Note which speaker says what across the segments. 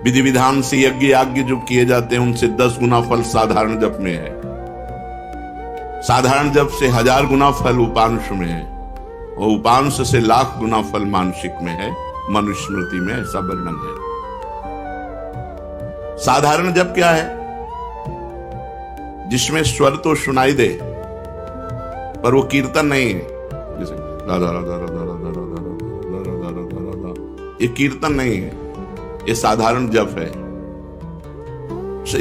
Speaker 1: विधि विधान से यज्ञ याज्ञ जो किए जाते हैं उनसे 10 गुना फल साधारण जप में है। साधारण जप से 1000 गुना फल उपांश में है और उपांश से 1,00,000 गुना फल मानसिक में है, मनुस्मृति में ऐसा वर्णन है। साधारण जप क्या है? जिसमें स्वर तो सुनाई दे पर वो कीर्तन नहीं है। जैसे राधा राधा राधा राधा राधा राधा राधा राधा, ये कीर्तन नहीं है, ये साधारण जप है।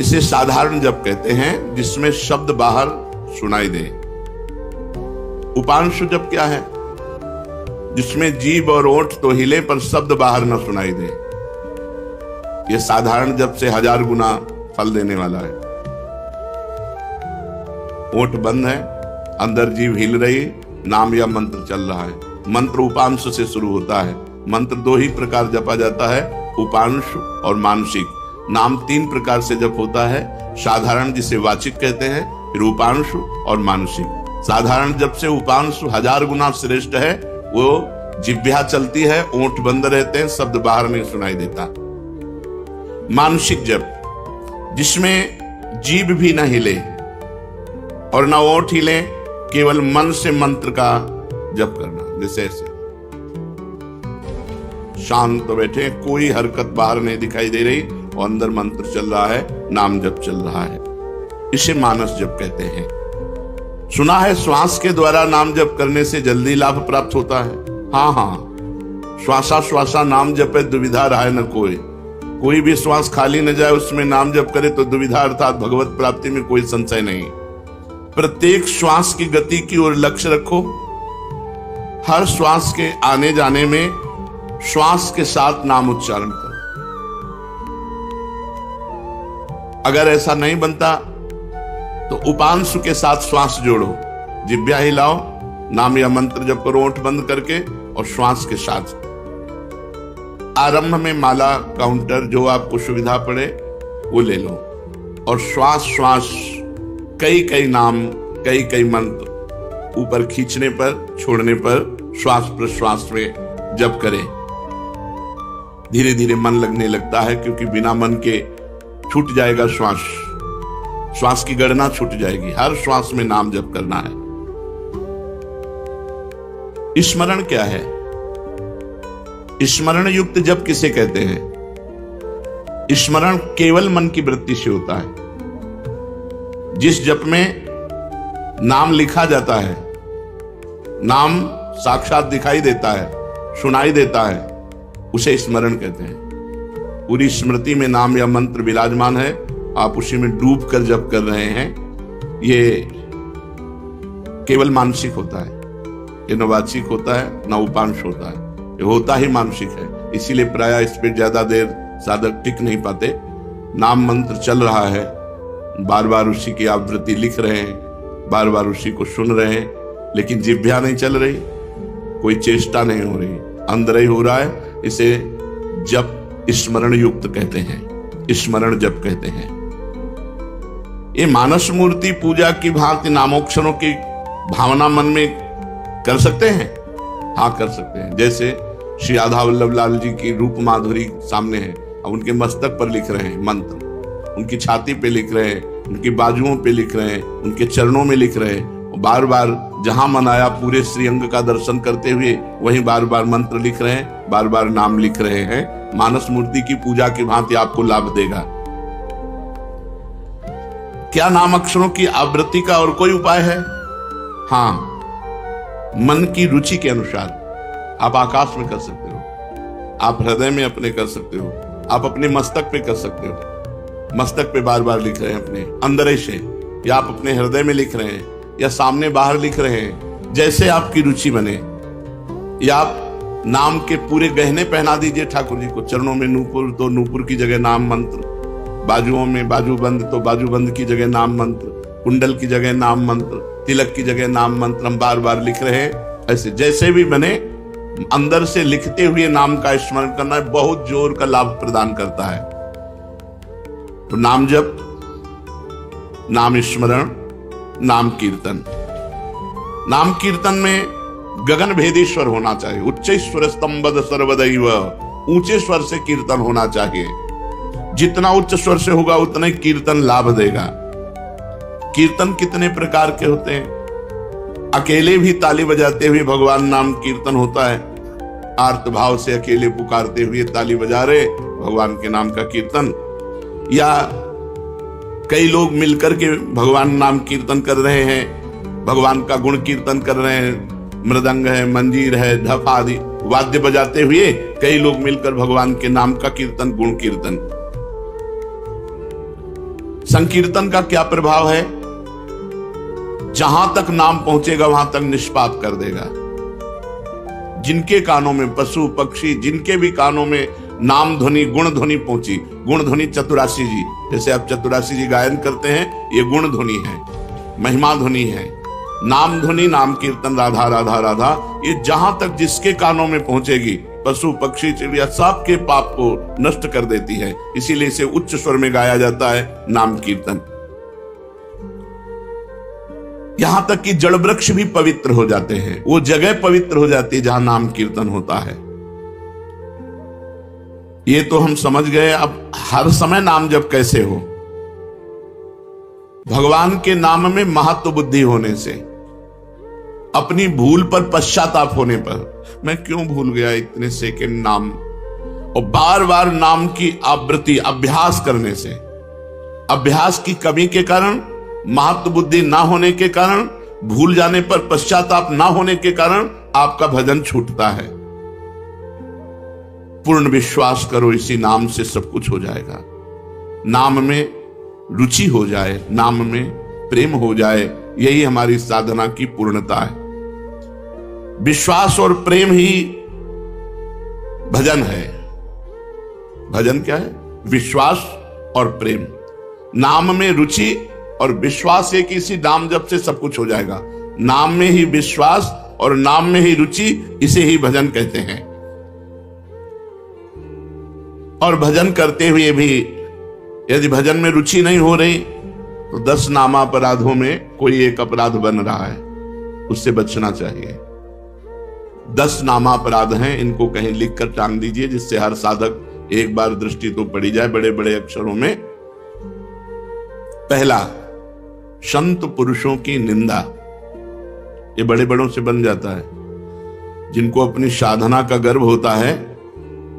Speaker 1: इसे साधारण जप कहते हैं जिसमें शब्द बाहर सुनाई दे। उपांशु जप क्या है? जिसमें जीभ और ओठ तो हिले पर शब्द बाहर न सुनाई दे। यह साधारण जप से 1000 गुना फल देने वाला है। ओठ बंद है, अंदर जीभ हिल रही, नाम या मंत्र चल रहा है। मंत्र उपांश से शुरू होता है। मंत्र 2 ही प्रकार जपा जाता है, उपांश और मानसिक। नाम 3 प्रकार से जप होता है, साधारण जिसे वाचिक कहते हैं, फिर उपांश और मानसिक। साधारण जप से उपांश 1000 गुना श्रेष्ठ है। वो जिह्वा चलती है, ओंठ बंद रहते हैं, शब्द बाहर नहीं सुनाई देता। मानसिक जप जिसमें जीभ भी न हिले और न ओंठ हिले, केवल मन से मंत्र का जप करना। जैसे ऐसे शांत बैठे, कोई हरकत बाहर नहीं दिखाई दे रही और अंदर मंत्र चल रहा है, नाम जप चल रहा है। इसे मानस जप कहते हैं। सुना है श्वास के द्वारा नाम जप करने से जल्दी लाभ प्राप्त होता है। हाँ हाँ, श्वासा श्वासा नाम जपे दुविधा रहा न कोई। कोई भी श्वास खाली न जाए, उसमें नाम जप करे तो दुविधा अर्थात भगवत प्राप्ति में कोई संशय नहीं। प्रत्येक श्वास की गति की ओर लक्ष्य रखो। हर श्वास के आने जाने में श्वास के साथ नाम उच्चारण करो। अगर ऐसा नहीं बनता तो उपांशु के साथ श्वास जोड़ो, जिह्वा हिलाओ, नाम या मंत्र जप करो ओंठ बंद करके और श्वास के साथ। आरंभ में माला काउंटर जो आपको सुविधा पड़े वो ले लो और श्वास श्वास कई कई नाम कई कई मंत्र ऊपर खींचने पर छोड़ने पर श्वास प्रश्वास में जप करें। धीरे धीरे मन लगने लगता है, क्योंकि बिना मन के छूट जाएगा श्वास, श्वास की गणना छूट जाएगी। हर श्वास में नाम जप करना है। स्मरण क्या है? स्मरण युक्त जप किसे कहते हैं? स्मरण केवल मन की वृत्ति से होता है। जिस जप में नाम लिखा जाता है, नाम साक्षात दिखाई देता है, सुनाई देता है, उसे स्मरण कहते हैं। पूरी स्मृति में नाम या मंत्र विराजमान है, आप उसी में डूब कर जप कर रहे हैं। ये केवल मानसिक होता है, ये न वाचिक होता है न उपांश होता है, ये होता ही मानसिक है। इसीलिए प्रायः इस पर ज्यादा देर साधक टिक नहीं पाते। नाम मंत्र चल रहा है, बार बार उसी की आवृत्ति लिख रहे हैं, बार बार उसी को सुन रहे हैं, लेकिन जिह्वा नहीं चल रही, कोई चेष्टा नहीं हो रही, अंदर ही हो रहा है। इसे जप स्मरण युक्त कहते हैं, स्मरण जप कहते हैं। ये मानस मूर्ति पूजा की भांति नामोच्चारणों की भावना मन में कर सकते हैं। हाँ, कर सकते हैं। जैसे श्री राधा वल्लभ लाल जी की रूप माधुरी सामने है, अब उनके मस्तक पर लिख रहे हैं मंत्र, उनकी छाती पे लिख रहे हैं, उनकी बाजुओं पे लिख रहे हैं, उनके चरणों में लिख रहे हैं। बार बार जहां मन आया पूरे श्रीअंग का दर्शन करते हुए वहीं बार बार मंत्र लिख रहे हैं, बार बार नाम लिख रहे हैं। मानस मूर्ति की पूजा की भांति आपको लाभ देगा। क्या नाम अक्षरों की आवृत्ति का और कोई उपाय है? हाँ, मन की रुचि के अनुसार आप आकाश में कर सकते हो, आप हृदय में अपने कर सकते हो, आप अपने मस्तक पे कर सकते हो। मस्तक पे बार बार लिख रहे हैं अपने अंदर से, या आप अपने हृदय में लिख रहे हैं, या सामने बाहर लिख रहे हैं, जैसे आपकी रुचि बने। या आप नाम के पूरे गहने पहना दीजिए ठाकुर जी को। चरणों में नूपुर तो नूपुर की जगह नाम मंत्र, बाजुओं में बाजूबंद तो बाजूबंद की जगह नाम मंत्र, कुंडल की जगह नाम मंत्र, तिलक की जगह नाम मंत्र हम बार बार लिख रहे हैं। ऐसे जैसे भी बने, अंदर से लिखते हुए नाम का स्मरण करना बहुत जोर का लाभ प्रदान करता है। तो नाम जप, नाम स्मरण, नाम कीर्तन। नाम कीर्तन में गगन भेदी स्वर होना चाहिए। उच्च स्वर स्तंभद सर्वदैव, ऊंचे स्वर से कीर्तन होना चाहिए। जितना उच्च स्वर से होगा उतना ही कीर्तन लाभ देगा। कीर्तन कितने प्रकार के होते हैं। अकेले भी ताली बजाते हुए भगवान नाम कीर्तन होता है। आर्त भाव से अकेले पुकारते हुए ताली बजा रहे, भगवान के नाम का कीर्तन। या कई लोग मिलकर के भगवान नाम कीर्तन कर रहे हैं, भगवान का गुण कीर्तन कर रहे हैं। मृदंग है, मंजीर है, ढप आदि वाद्य बजाते हुए कई लोग मिलकर भगवान के नाम का कीर्तन, गुण कीर्तन। संकीर्तन का क्या प्रभाव है? जहां तक नाम पहुंचेगा वहां तक निष्पाप कर देगा। जिनके कानों में, पशु पक्षी जिनके भी कानों में नाम ध्वनि, गुण ध्वनि पहुंची, गुण ध्वनि चतुरासी जी, जैसे आप चतुरासी जी गायन करते हैं, ये गुण ध्वनि है, महिमा ध्वनि है। नाम ध्वनि, नाम कीर्तन, राधा राधा राधा, ये जहां तक जिसके कानों में पहुंचेगी, पशु पक्षी चिड़िया सबके पाप को नष्ट कर देती है। इसीलिए इसे उच्च स्वर में गाया जाता है, नाम कीर्तन। यहां तक कि जड़ वृक्ष भी पवित्र हो जाते हैं, वो जगह पवित्र हो जाती है जहां नाम कीर्तन होता है। ये तो हम समझ गए। अब हर समय नाम जप कैसे हो? भगवान के नाम में महत्व बुद्धि होने से, अपनी भूल पर पश्चाताप होने पर, मैं क्यों भूल गया इतने सेकंड नाम, और बार बार नाम की आवृत्ति, अभ्यास करने से, अभ्यास की कमी के कारण, महत्व बुद्धि ना होने के कारण, भूल जाने पर पश्चाताप ना होने के कारण आपका भजन छूटता है। पूर्ण विश्वास करो, इसी नाम से सब कुछ हो जाएगा। नाम में रुचि हो जाए, नाम में प्रेम हो जाए, यही हमारी साधना की पूर्णता है। विश्वास और प्रेम ही भजन है। भजन क्या है? विश्वास और प्रेम। नाम में रुचि और विश्वास है कि इसी नाम जप से सब कुछ हो जाएगा। नाम में ही विश्वास और नाम में ही रुचि, इसे ही भजन कहते हैं। और भजन करते हुए भी यदि भजन में रुचि नहीं हो रही तो 10 नामापराधों में कोई एक अपराध बन रहा है, उससे बचना चाहिए। 10 नामापराध हैं, इनको कहीं लिखकर टांग दीजिए, जिससे हर साधक एक बार दृष्टि तो पड़ी जाए बड़े बड़े अक्षरों में। पहला, संत पुरुषों की निंदा। ये बड़े बड़ों से बन जाता है। जिनको अपनी साधना का गर्व होता है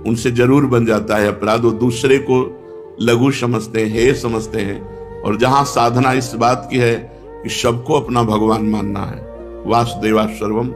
Speaker 1: उनसे जरूर बन जाता है अपराध। वो दूसरे को लघु समझते हैं, हे समझते हैं। और जहां साधना इस बात की है कि सबको अपना भगवान मानना है, वासुदेवा सर्वम,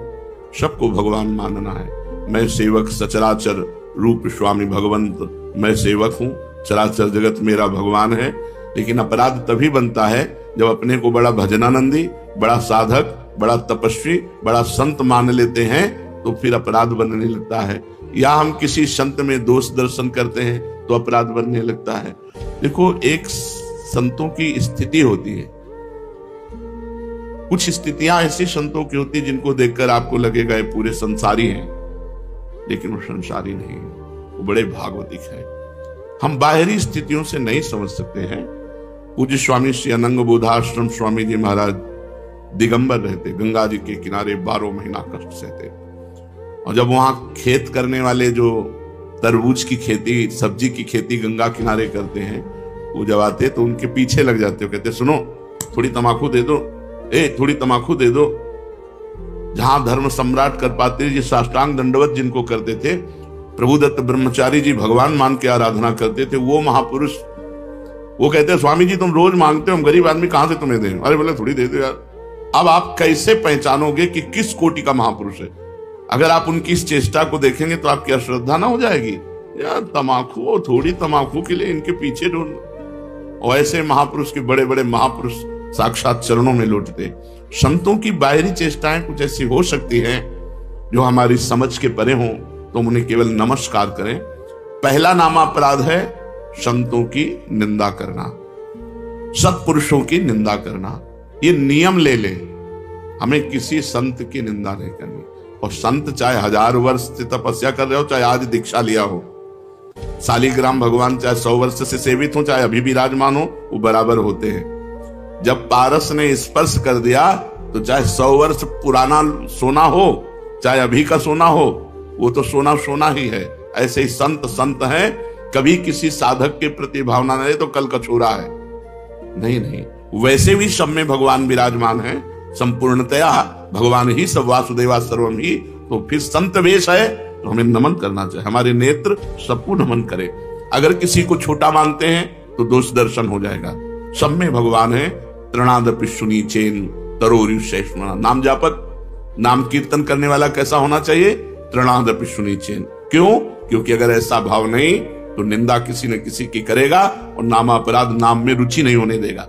Speaker 1: सबको भगवान मानना है। मैं सेवक सचराचर रूप स्वामी भगवंत, मैं सेवक हूं, चराचर जगत मेरा भगवान है। लेकिन अपराध तभी बनता है जब अपने को बड़ा भजनानंदी, बड़ा साधक, बड़ा तपस्वी, बड़ा संत मान लेते हैं, तो फिर अपराध बनने लगता है। या हम किसी संत में दोष दर्शन करते हैं तो अपराध बनने लगता है। देखो, एक संतों की स्थिति होती है। कुछ स्थितियां ऐसी संतों की होती जिनको देखकर आपको लगेगा ये पूरे संसारी हैं, लेकिन वो संसारी नहीं है, वो बड़े भागवतिक हैं। हम बाहरी स्थितियों से नहीं समझ सकते हैं। पूज्य स्वामी श्री अनंग बोधाश्रम स्वामी जी महाराज दिगंबर रहते, गंगा जी के किनारे 12 महीना कष्ट सहते। और जब वहां खेत करने वाले जो तरबूज की खेती, सब्जी की खेती गंगा किनारे करते हैं, वो जब आते तो उनके पीछे लग जाते हो, कहते सुनो थोड़ी तमाकू दे दो, थोड़ी तमाकू दे दो। जहां धर्म सम्राट कर पाते जी साष्टांग दंडवत जिनको करते थे, प्रभुदत्त ब्रह्मचारी जी भगवान मान के आराधना करते थे, वो महापुरुष, वो कहते स्वामी जी तुम रोज मांगते हो, हम गरीब आदमी कहां से तुम्हें दें? अरे बोले थोड़ी दे दो यार। अब आप कैसे पहचानोगे कि किस कोटि का महापुरुष है? अगर आप उनकी इस चेष्टा को देखेंगे तो आपकी अश्रद्धा ना हो जाएगी? यार तमाकू, थोड़ी तमाकू के लिए इनके पीछे ढूंढ। और ऐसे महापुरुष के बड़े बड़े महापुरुष साक्षात चरणों में लौटते। संतों की बाहरी चेष्टाएं कुछ ऐसी हो सकती हैं जो हमारी समझ के परे हों, तो उन्हें केवल नमस्कार करें। पहला नामापराध है संतों की निंदा करना, सत्पुरुषों की निंदा करना। ये नियम ले ले, हमें किसी संत की निंदा नहीं करनी। और संत चाहे 1000 वर्ष से तपस्या कर रहे हो, चाहे आज दीक्षा लिया हो, शालिग्राम भगवान चाहे 100 वर्ष से सेवित हो, चाहे अभी विराजमान हो, वो बराबर होते हैं। जब पारस ने स्पर्श कर दिया तो चाहे 100 वर्ष पुराना सोना हो, चाहे अभी का सोना हो, वो तो सोना सोना ही है। ऐसे ही संत संत हैं, कभी किसी साधक के प्रति भावना नहीं तो कल कछोरा है, नहीं नहीं, वैसे भी सब में भगवान विराजमान है। संपूर्णतया भगवान ही सब, वासुदेवा सर्वम ही। तो फिर संत वेश है तो हमें नमन करना चाहिए, हमारे नेत्र सबको नमन करे। अगर किसी को छोटा मानते हैं तो दोष दर्शन हो जाएगा। सब में भगवान है। तृणादपि शुनि चेन तरोरिषेष्मणा। नाम जापक, नाम कीर्तन करने वाला कैसा होना चाहिए? तृणादपि शुनि चेन। क्यों? क्योंकि अगर ऐसा भाव नहीं तो निंदा किसी न किसी की करेगा और नामापराध, नाम में रुचि नहीं होने देगा,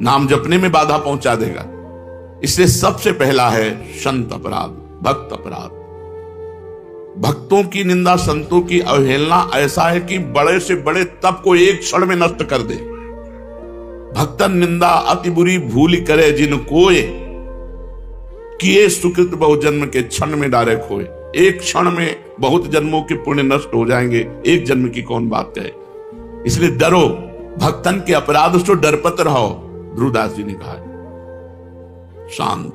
Speaker 1: नाम जपने में बाधा पहुंचा देगा। इसलिए सबसे पहला है संत अपराध, भक्त अपराध। भक्तों की निंदा, संतों की अवहेलना ऐसा है कि बड़े से बड़े तप को एक क्षण में नष्ट कर दे। भक्तन निंदा अति बुरी भूल करे जिन कोय, किए सुकृत बहु जन्म के क्षण में डारे खोए। एक क्षण में बहुत जन्मों के पुण्य नष्ट हो जाएंगे, एक जन्म की कौन बात कहे। इसलिए डरो, भक्तन के अपराध से डरपत रहो। ध्रुवदास जी ने कहा शांत।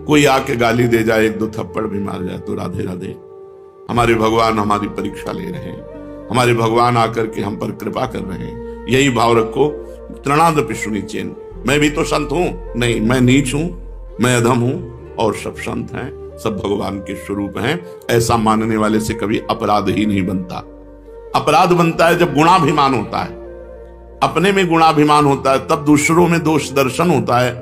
Speaker 1: कोई आके गाली दे जाए, एक दो थप्पड़ भी मार जाए तो राधे राधे। हमारे भगवान हमारी परीक्षा ले रहे हैं, हमारे भगवान आकर के हम पर कृपा कर रहे हैं, यही भाव रखो। तृणादपि शुनि चेन। मैं भी तो संत हूं, नहीं मैं नीच हूं, मैं अधम हूं और सब संत हैं, सब भगवान के स्वरूप हैं। ऐसा मानने वाले से कभी अपराध ही नहीं बनता। अपराध बनता है जब गुणाभिमान होता है, अपने में गुणाभिमान होता है, तब दूसरों में दोष दर्शन होता है।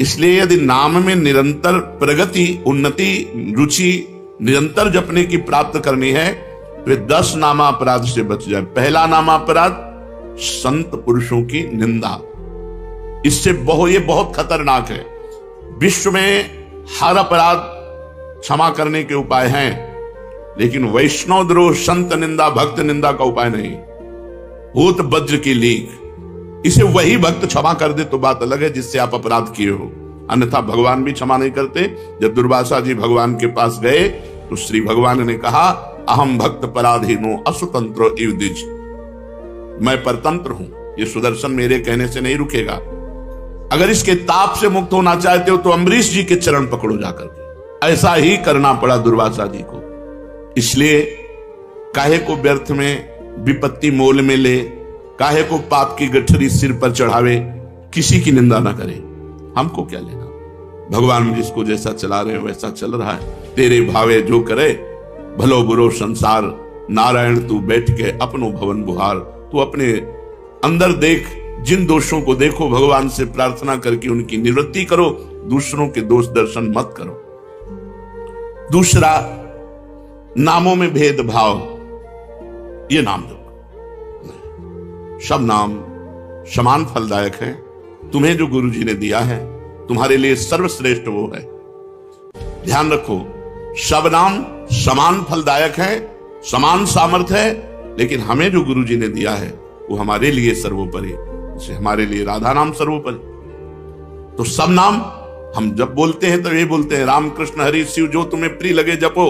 Speaker 1: इसलिए यदि नाम में निरंतर प्रगति, उन्नति, रुचि निरंतर जपने की प्राप्त करनी है तो 10 नामा अपराध से बच जाए। पहला नामा अपराध संत पुरुषों की निंदा। इससे ये बहुत खतरनाक है। विश्व में हर अपराध क्षमा करने के उपाय हैं, लेकिन वैष्णव द्रोह, संत निंदा, भक्त निंदा का उपाय नहीं। होत वज्र की लीक, इसे वही भक्त क्षमा कर दे तो बात अलग है जिससे आप अपराध किए हो, अन्यथा भगवान भी क्षमा नहीं करते। जब दुर्वासा जी भगवान के पास गए तो श्री भगवान ने कहा अहम भक्त पराधीनो असुतंत्रो इव द्विज। मैं परतंत्र हूं, ये सुदर्शन मेरे कहने से नहीं रुकेगा। अगर इसके ताप से मुक्त होना चाहते हो तो अम्बरीश जी के चरण पकड़ो जाकर के। ऐसा ही करना पड़ा दुर्वासा जी को। इसलिए काहे को व्यर्थ में विपत्ति मोल में ले, काहे को पाप की गठरी सिर पर चढ़ावे, किसी की निंदा ना करे। हमको क्या लेना, भगवान जिसको जैसा चला रहे हो वैसा चल रहा है। तेरे भावे जो करे भलो बुरो संसार, नारायण तू बैठ के अपनो भवन बुहार। तू अपने अंदर देख, जिन दोषों को देखो, भगवान से प्रार्थना करके उनकी निवृत्ति करो, दूसरों के दोष दर्शन मत करो। दूसरा, नामों में भेदभाव। ये नाम दो, सब नाम समान फलदायक है। तुम्हें जो गुरु जी ने दिया है तुम्हारे लिए सर्वश्रेष्ठ वो है। ध्यान रखो, सब नाम समान फलदायक है, समान सामर्थ्य है, लेकिन हमें जो गुरु जी ने दिया है वो हमारे लिए सर्वोपरि। जैसे हमारे लिए राधा नाम सर्वोपरि। तो सब नाम हम जब बोलते हैं तो ये बोलते हैं राम कृष्ण हरि शिव जो तुम्हें प्रिय लगे जपो।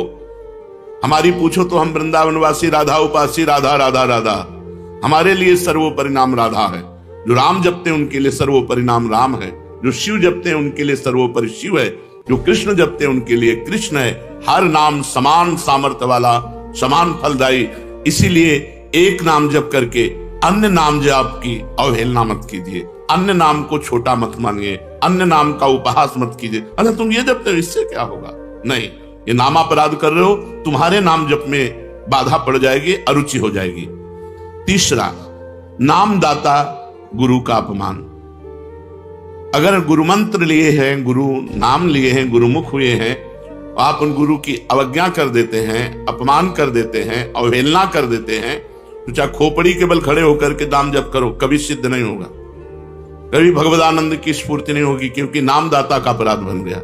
Speaker 1: हमारी पूछो तो हम वृंदावनवासी राधा उपासी, राधा राधा राधा। हमारे लिए सर्वोपरि नाम राधा है। जो राम जपते हैं उनके लिए सर्वोपरि नाम राम है। जो शिव जपते हैं उनके लिए सर्वोपरि शिव है। जो कृष्ण जपते हैं उनके लिए कृष्ण है। हर नाम समान सामर्थ्य वाला, समान फलदायी। इसीलिए एक नाम जप करके अन्य नाम जाप की अवहेलना मत कीजिए, अन्य नाम को छोटा मत मानिए, अन्य नाम का उपहास मत कीजिए। अरे तुम ये जपते हो इससे क्या होगा? नहीं, ये नामापराध कर रहे हो, तुम्हारे नाम जप में बाधा पड़ जाएगी, अरुचि हो जाएगी। तीसरा, नामदाता गुरु का अपमान। अगर गुरु मंत्र लिए हैं, गुरु नाम लिए हैं, गुरुमुख हुए हैं, आप उन गुरु की अवज्ञा कर देते हैं, अपमान कर देते हैं, अवहेलना कर देते हैं, तो चाहे खोपड़ी के बल खड़े होकर के नाम जप करो, कभी सिद्ध नहीं होगा, कभी भगवदानंद की स्फूर्ति नहीं होगी, क्योंकि नामदाता का अपराध बन गया।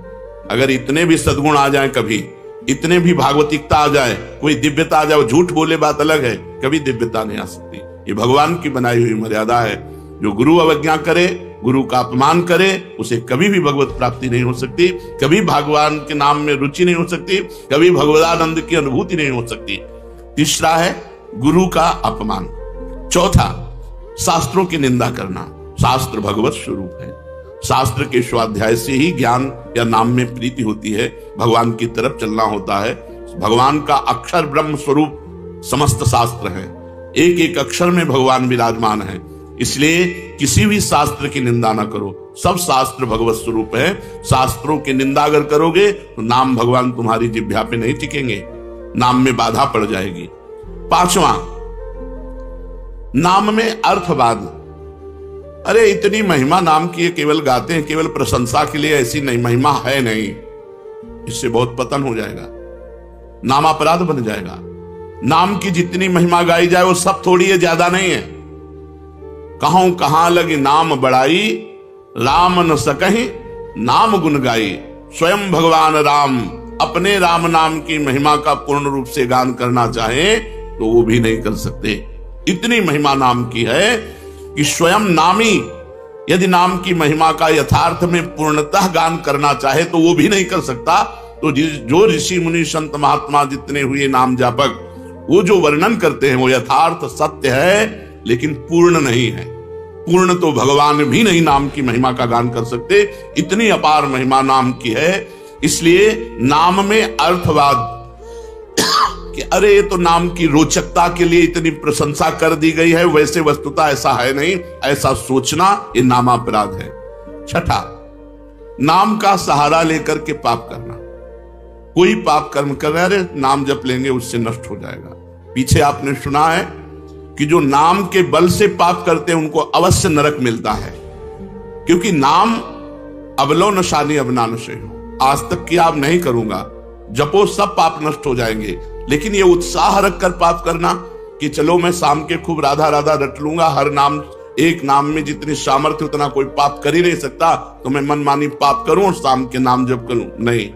Speaker 1: अगर इतने भी सद्गुण आ जाए, कभी इतने भी भागवतिकता आ जाए, कोई दिव्यता आ जाए, झूठ बोले बात अलग है, कभी दिव्यता नहीं आ सकती। ये भगवान की बनाई हुई मर्यादा है। जो गुरु अवज्ञा करे, गुरु का अपमान करे, उसे कभी भी भगवत प्राप्ति नहीं हो सकती, कभी भगवान के नाम में रुचि नहीं हो सकती, कभी भगवदानंद की अनुभूति नहीं हो सकती। तीसरा है गुरु का अपमान। चौथा, शास्त्रों की निंदा करना। शास्त्र भगवत स्वरूप है। शास्त्र के स्वाध्याय से ही ज्ञान या नाम में प्रीति होती है, भगवान की तरफ चलना होता है। भगवान का अक्षर ब्रह्म स्वरूप समस्त शास्त्र है। एक एक अक्षर में भगवान विराजमान है। इसलिए किसी भी शास्त्र की निंदा ना करो, सब शास्त्र भगवत स्वरूप है। शास्त्रों की निंदा अगर करोगे तो नाम भगवान तुम्हारी जिह्वा पे नहीं टिकेंगे, नाम में बाधा पड़ जाएगी। पांचवा, नाम में अर्थवाद। अरे इतनी महिमा नाम की है, केवल गाते हैं, केवल प्रशंसा के लिए, ऐसी नहीं महिमा है नहीं। इससे बहुत पतन हो जाएगा, नाम अपराध बन जाएगा। नाम की जितनी महिमा गाई जाए वो सब थोड़ी है, ज्यादा नहीं है। कहूं कहां लगी नाम बड़ाई, राम न सकहि नाम गुण गाई। स्वयं भगवान राम अपने राम नाम की महिमा का पूर्ण रूप से गान करना चाहे तो वो भी नहीं कर सकते। इतनी महिमा नाम की है कि स्वयं नामी यदि नाम की महिमा का यथार्थ में पूर्णतः गान करना चाहे तो वो भी नहीं कर सकता। तो जो ऋषि मुनि संत महात्मा जितने हुए नाम जापक, वो जो वर्णन करते हैं वो यथार्थ सत्य है, लेकिन पूर्ण नहीं है। पूर्ण तो भगवान भी नहीं नाम की महिमा का गान कर सकते, इतनी अपार महिमा नाम की है। इसलिए नाम में अर्थवाद कि अरे ये तो नाम की रोचकता के लिए इतनी प्रशंसा कर दी गई है, वैसे वस्तुतः ऐसा है नहीं, ऐसा सोचना ये नामापराध है। छठा, नाम का सहारा लेकर के पाप करना। कोई पाप कर्म कर रहे, अरे नाम जप लेंगे उससे नष्ट हो जाएगा। पीछे आपने सुना है कि जो नाम के बल से पाप करते हैं उनको अवश्य नरक मिलता है, क्योंकि नाम अबलो नशानी अबनान से हो, आज तक किया अब नहीं करूंगा, जपो सब पाप नष्ट हो जाएंगे। लेकिन ये उत्साह रखकर पाप करना कि चलो मैं शाम के खूब राधा राधा रट लूंगा, हर नाम एक नाम में जितनी सामर्थ्य उतना कोई पाप कर ही नहीं सकता, तो मैं मनमानी पाप करूं और शाम के नाम जप करूं, नहीं,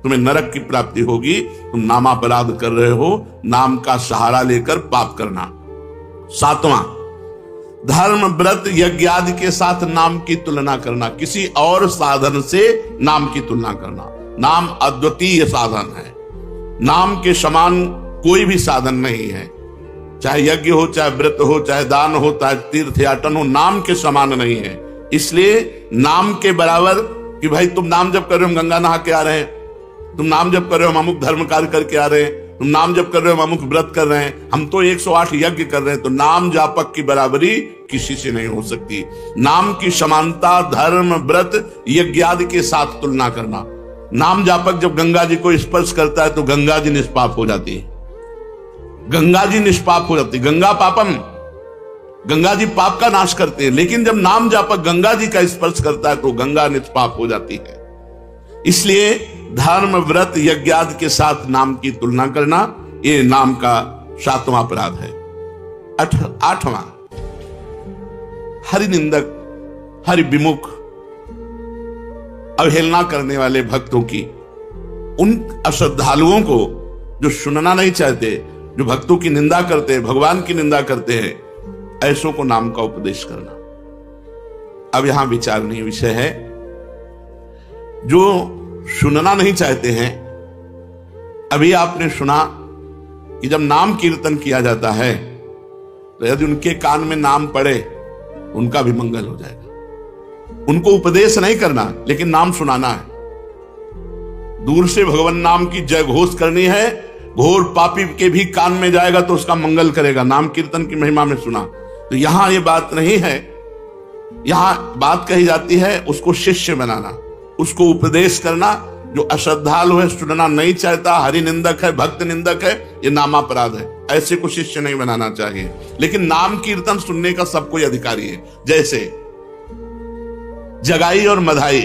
Speaker 1: तुम्हें नरक की प्राप्ति होगी। तुम नामापराध कर रहे हो, नाम का सहारा लेकर पाप करना। सातवां, धर्म व्रत यज्ञ आदि के साथ नाम की तुलना करना, किसी और साधन से नाम की तुलना करना। नाम अद्वितीय साधन है, नाम के समान कोई भी साधन नहीं है, चाहे यज्ञ हो, चाहे व्रत हो, चाहे दान हो, चाहे तीर्थ याटन हो, नाम के समान नहीं है। इसलिए नाम के बराबर कि भाई तुम नाम जप कर रहे हो, हम गंगा नहा के आ रहे हैं, तुम नाम जप कर रहे हो, हम अमुक धर्म कार्य करके आ रहे हैं, तुम नाम जप कर रहे हो, हम अमुक व्रत कर रहे हैं, हम तो 108 यज्ञ कर रहे हैं, तो नाम जापक की बराबरी किसी से नहीं हो सकती। नाम की समानता धर्म व्रत यज्ञ आदि के साथ तुलना करना। नाम जापक जब गंगा जी को स्पर्श करता है तो गंगा जी निष्पाप हो जाती है, गंगा जी निष्पाप हो जाती है। गंगा पापम, गंगा जी पाप का नाश करते हैं, लेकिन जब नाम जापक गंगा जी का स्पर्श करता है तो गंगा निष्पाप हो जाती है। इसलिए धर्म व्रत यज्ञ आदि के साथ नाम की तुलना करना ये नाम का सातवां अपराध है। आठवां, हरि निंदक, हरि विमुख, अवहेलना करने वाले भक्तों की, उन अश्रद्धालुओं को जो सुनना नहीं चाहते, जो भक्तों की निंदा करते हैं, भगवान की निंदा करते हैं, ऐसों को नाम का उपदेश करना। अब यहां विचारणीय विषय है, जो सुनना नहीं चाहते हैं, अभी आपने सुना कि जब नाम कीर्तन किया जाता है तो यदि उनके कान में नाम पड़े उनका भी मंगल हो जाएगा। उनको उपदेश नहीं करना, लेकिन नाम सुनाना है। दूर से भगवान नाम की जय घोष करनी है, घोर पापी के भी कान में जाएगा तो उसका मंगल करेगा, नाम कीर्तन की महिमा में सुना। तो यहां ये बात नहीं है, यहां बात कही जाती है उसको शिष्य बनाना, उसको उपदेश करना। जो अश्रद्धालु है, सुनना नहीं चाहता, हरि निंदक है, भक्त निंदक है, ये नामापराध है, ऐसे को शिष्य नहीं बनाना चाहिए। लेकिन नाम कीर्तन सुनने का सबको अधिकारी है। जैसे जगाई और मधाई,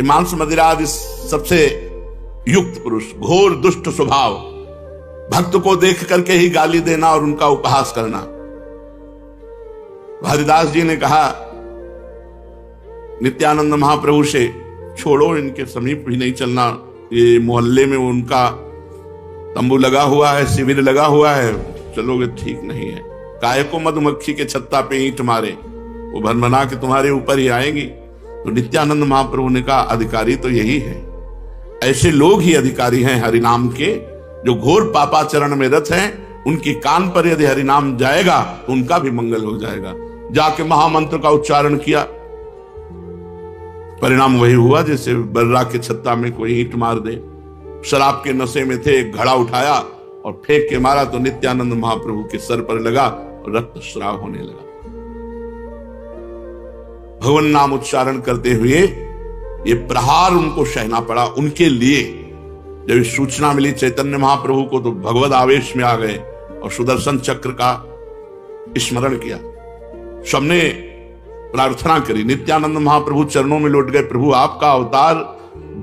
Speaker 1: मांस मदिरा आदि सबसे युक्त पुरुष, घोर दुष्ट स्वभाव, भक्त को देख करके ही गाली देना और उनका उपहास करना। हरिदास जी ने कहा नित्यानंद महाप्रभु से, छोड़ो, इनके समीप भी नहीं चलना, ये मोहल्ले में उनका तंबू लगा हुआ है, शिविर लगा हुआ है, चलोगे ठीक नहीं है। काहे को मधुमक्खी के छत्ता पे ईंट मारे, वो भनभना के तुम्हारे ऊपर ही आएंगी। तो नित्यानंद महाप्रभु ने कहा अधिकारी तो यही है, ऐसे लोग ही अधिकारी हैं हरिनाम के, जो घोर पापाचरण में रत हैं। उनके कान पर यदि हरिनाम जाएगा तो उनका भी मंगल हो जाएगा। जाके महामंत्र का उच्चारण किया, परिणाम वही हुआ जैसे बर्रा के छत्ता में कोई ईंट मार दे। शराब के नशे में थे, एक घड़ा उठाया, और फेंक के मारा तो नित्यानंद महाप्रभु के सर पर लगा और रक्तस्राव होने लगा। भगवान नाम उच्चारण करते हुए ये प्रहार उनको सहना पड़ा। उनके लिए जब ये सूचना मिली चैतन्य महाप्रभु को, तो भगवद आवेश में आ गए और सुदर्शन चक्र का स्मरण किया। सबने प्रार्थना करी, नित्यानंद महाप्रभु चरणों में लौट गए, प्रभु आपका अवतार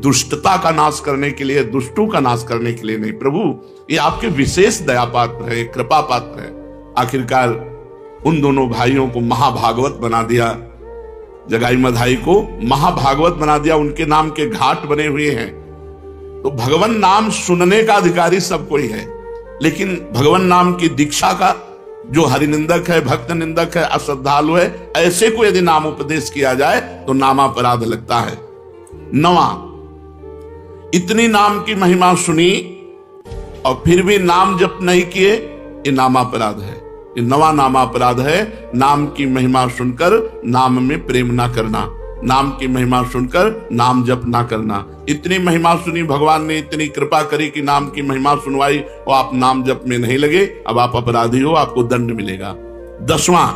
Speaker 1: दुष्टता का नाश करने के लिए, दुष्टों का नाश करने के लिए नहीं, प्रभु ये आपके विशेष दया पात्र है, कृपा पात्र है। आखिरकार उन दोनों भाइयों को महाभागवत बना दिया, जगाई मधाई को महाभागवत बना दिया। उनके नाम के घाट बने हुए हैं। तो भगवान नाम सुनने का अधिकारी सब कोई है, लेकिन भगवान नाम की दीक्षा का जो हरिनिंदक है, भक्त निंदक है, अश्रद्धालु है, ऐसे को यदि नाम उपदेश किया जाए तो नामापराध लगता है। 9वां, इतनी नाम की महिमा सुनी और फिर भी नाम जप नहीं किए, ये नामापराध है। ये 9वां नामापराध है, नाम की महिमा सुनकर नाम में प्रेम ना करना, नाम की महिमा सुनकर नाम जप ना करना। इतनी महिमा सुनी, भगवान ने इतनी कृपा करी कि नाम की महिमा सुनवाई और आप नाम जप में नहीं लगे, अब आप अपराधी हो, आपको दंड मिलेगा। 10वां,